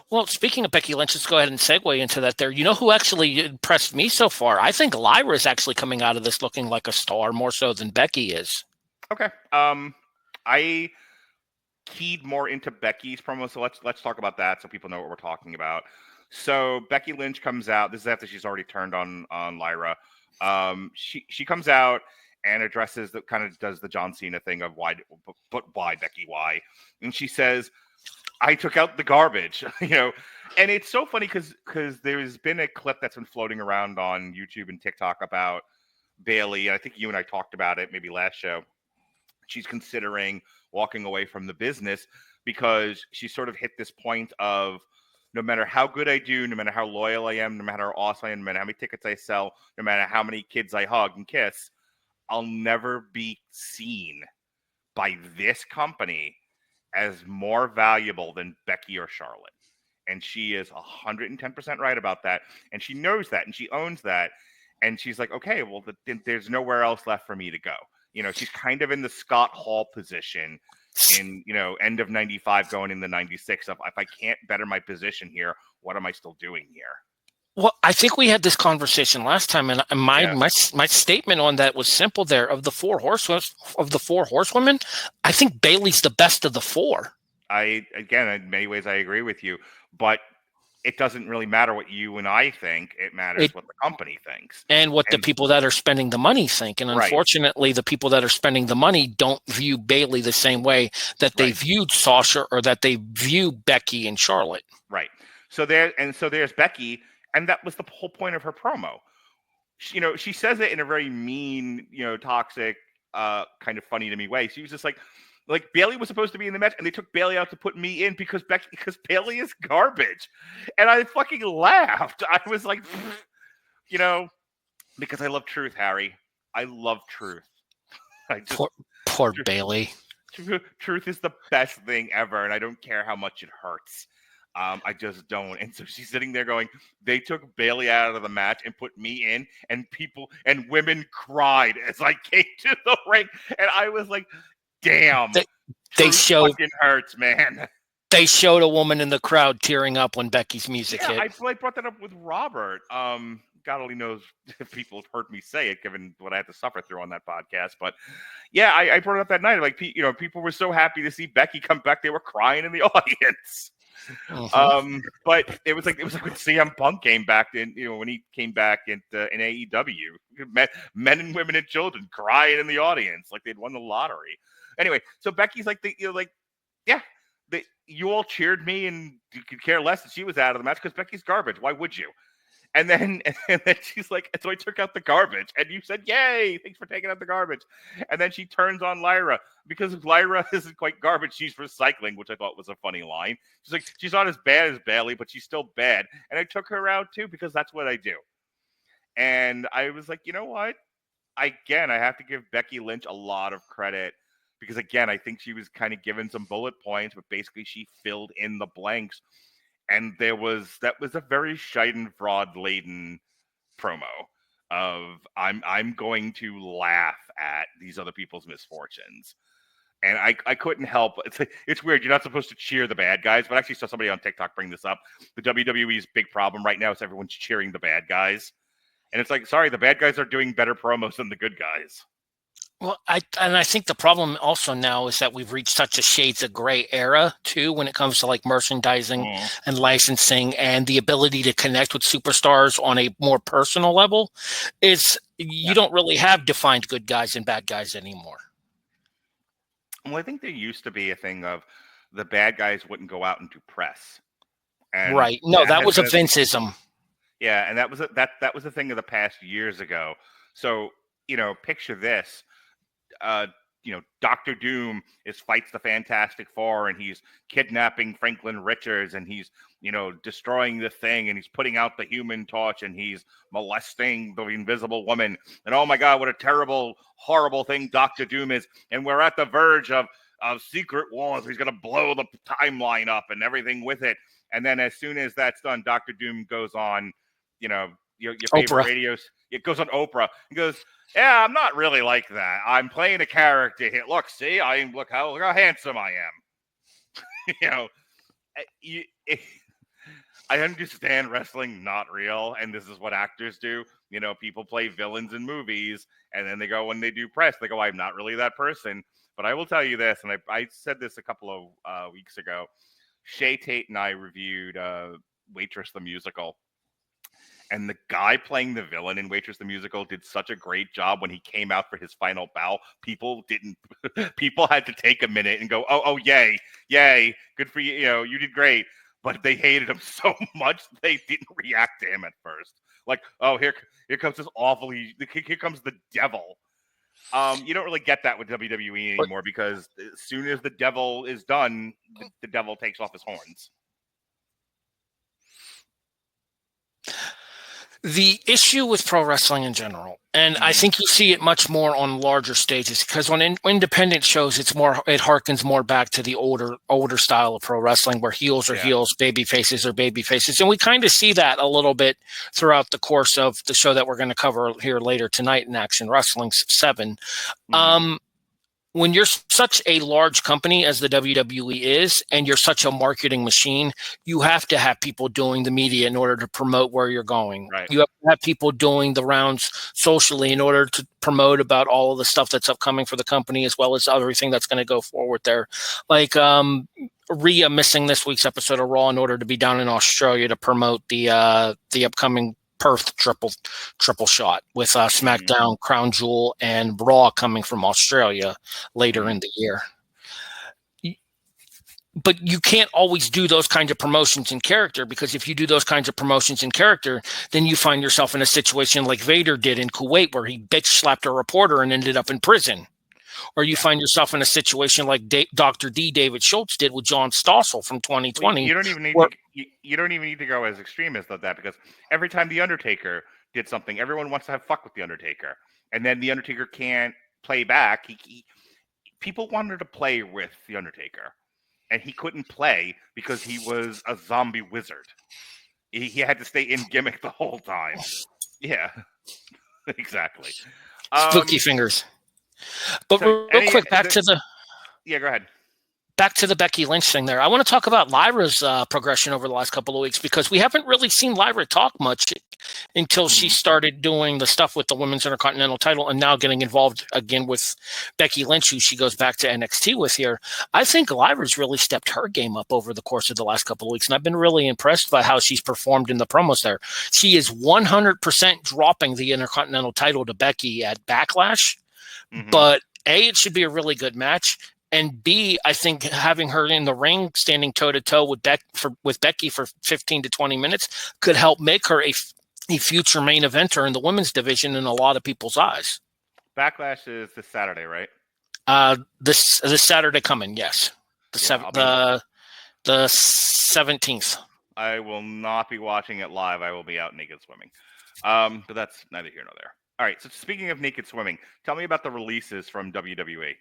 Well, speaking of Becky Lynch, let's go ahead and segue into that there. You know who actually impressed me so far? I think Lyra is actually coming out of this looking like a star more so than Becky is. Okay. I keyed more into Becky's promo, so let's talk about that so people know what we're talking about. So Becky Lynch comes out. This is after she's already turned on Lyra. She comes out and addresses the kind of does the John Cena thing of why, but why Becky, why? And she says, I took out the garbage, and it's so funny because there's been a clip that's been floating around on YouTube and TikTok about Bayley. I think you and I talked about it maybe last show. She's considering walking away from the business because she sort of hit this point of no matter how good I do, no matter how loyal I am, no matter how awesome I am, no matter how many tickets I sell, no matter how many kids I hug and kiss, I'll never be seen by this company as more valuable than Becky or Charlotte. And she is 110% right about that. And she knows that and she owns that. And she's like, okay, well, there's nowhere else left for me to go. She's kind of in the Scott Hall position in, end of 95 going into 96. If I can't better my position here, what am I still doing here? Well, I think we had this conversation last time, and my statement on that was simple. There of the four horsewomen, I think Bayley's the best of the four. Again, in many ways, I agree with you, but it doesn't really matter what you and I think. It matters what the company thinks. And what the people that are spending the money think. And unfortunately, the people that are spending the money don't view Bayley the same way that they viewed Sasha or that they view Becky and Charlotte. Right. So there's Becky, and that was the whole point of her promo. She says it in a very mean, toxic, kind of funny to me way. She was just like Bayley was supposed to be in the match, and they took Bayley out to put me in because Bayley is garbage, and I fucking laughed. I was like, because I love truth, Harry. I love truth. Poor Bayley. Truth is the best thing ever, and I don't care how much it hurts. I just don't. And so she's sitting there going, they took Bayley out of the match and put me in, and people and women cried as I came to the ring, and I was like, damn, they showed fucking hurts, man. They showed a woman in the crowd tearing up when Becky's music hit. I brought that up with Robert. God only knows if people have heard me say it, given what I had to suffer through on that podcast. But yeah, I brought it up that night. Like, people were so happy to see Becky come back; they were crying in the audience. But it was like when CM Punk came back when he came back in AEW, men and women and children crying in the audience like they'd won the lottery. Anyway, so Becky's like, you all cheered me and you could care less that she was out of the match because Becky's garbage. Why would you? And then she's like, so I took out the garbage. And you said, yay, thanks for taking out the garbage. And then she turns on Lyra because Lyra isn't quite garbage. She's recycling, which I thought was a funny line. She's like, she's not as bad as Bayley, but she's still bad. And I took her out too because that's what I do. And I was like, you know what? I have to give Becky Lynch a lot of credit because, again, I think she was kind of given some bullet points, but basically she filled in the blanks. And that was a very Schadenfreude-laden promo of I'm going to laugh at these other people's misfortunes. And I couldn't help. It's weird. You're not supposed to cheer the bad guys, but I actually saw somebody on TikTok bring this up. The WWE's big problem right now is everyone's cheering the bad guys. And it's like, sorry, the bad guys are doing better promos than the good guys. Well, I think the problem also now is that we've reached such a shades of gray era too when it comes to like merchandising and licensing and the ability to connect with superstars on a more personal level. You don't really have defined good guys and bad guys anymore. Well, I think there used to be a thing of the bad guys wouldn't go out and do press. And right. No, that was a Vinceism. Yeah, and that was a thing of the past years ago. So, picture this. Dr. Doom fights the Fantastic Four, and he's kidnapping Franklin Richards, and he's, destroying the Thing, and he's putting out the Human Torch, and he's molesting the Invisible Woman. And oh my God, what a terrible, horrible thing Dr. Doom is. And we're at the verge of Secret Wars. He's going to blow the timeline up and everything with it. And then as soon as that's done, Dr. Doom goes on, your favorite radios. It goes on Oprah and goes, yeah, I'm not really like that. I'm playing a character here. Look, see, look how handsome I am. I understand wrestling not real, and this is what actors do. You know, people play villains in movies, and then they go when they do press, they go, "I'm not really that person." But I will tell you this, and I said this a couple of weeks ago. Shay Tate and I reviewed Waitress the Musical, and the guy playing the villain in Waitress the Musical did such a great job when he came out for his final bow. People didn't. People had to take a minute and go, "Oh, yay, yay, good for you! You know, you did great." But they hated him so much they didn't react to him at first. Like, "Oh, here comes this awful. Here comes the devil." You don't really get that with WWE anymore because as soon as the devil is done, the devil takes off his horns. The issue with pro wrestling in general, and I think you see it much more on larger stages, because on independent shows, it harkens more back to the older style of pro wrestling, where heels are heels, baby faces are baby faces, and we kind of see that a little bit throughout the course of the show that we're going to cover here later tonight in Action Wrestling 7. When you're such a large company as the WWE is, and you're such a marketing machine, you have to have people doing the media in order to promote where you're going. Right. You have to have people doing the rounds socially in order to promote about all of the stuff that's upcoming for the company, as well as everything that's going to go forward there. Like Rhea missing this week's episode of Raw in order to be down in Australia to promote the upcoming Perth triple shot with SmackDown, Crown Jewel, and Raw coming from Australia later in the year. But you can't always do those kinds of promotions in character, because if you do those kinds of promotions in character, then you find yourself in a situation like Vader did in Kuwait, where he bitch slapped a reporter and ended up in prison. Or you find yourself in a situation like Dr. D. David Schultz did with John Stossel from 2020. You don't even need to go as extreme as that, because every time the Undertaker did something, everyone wants to have fuck with the Undertaker, and then the Undertaker can't play back. People wanted to play with the Undertaker, and he couldn't play because he was a zombie wizard. He had to stay in gimmick the whole time. Yeah, exactly. Spooky fingers. But real quick, go ahead. Back to the Becky Lynch thing there. I want to talk about Lyra's progression over the last couple of weeks, because we haven't really seen Lyra talk much until she started doing the stuff with the Women's Intercontinental title, and now getting involved again with Becky Lynch, who she goes back to NXT with here. I think Lyra's really stepped her game up over the course of the last couple of weeks, and I've been really impressed by how she's performed in the promos there. She is 100% dropping the Intercontinental title to Becky at Backlash. But A, it should be a really good match, and B, I think having her in the ring, standing toe-to-toe with Becky for 15 to 20 minutes could help make her a future main eventer in the women's division in a lot of people's eyes. Backlash is this Saturday, right? This Saturday coming, yes. The 17th. I will not be watching it live. I will be out naked swimming. But that's neither here nor there. All right, so speaking of naked swimming, tell me about the releases from WWE.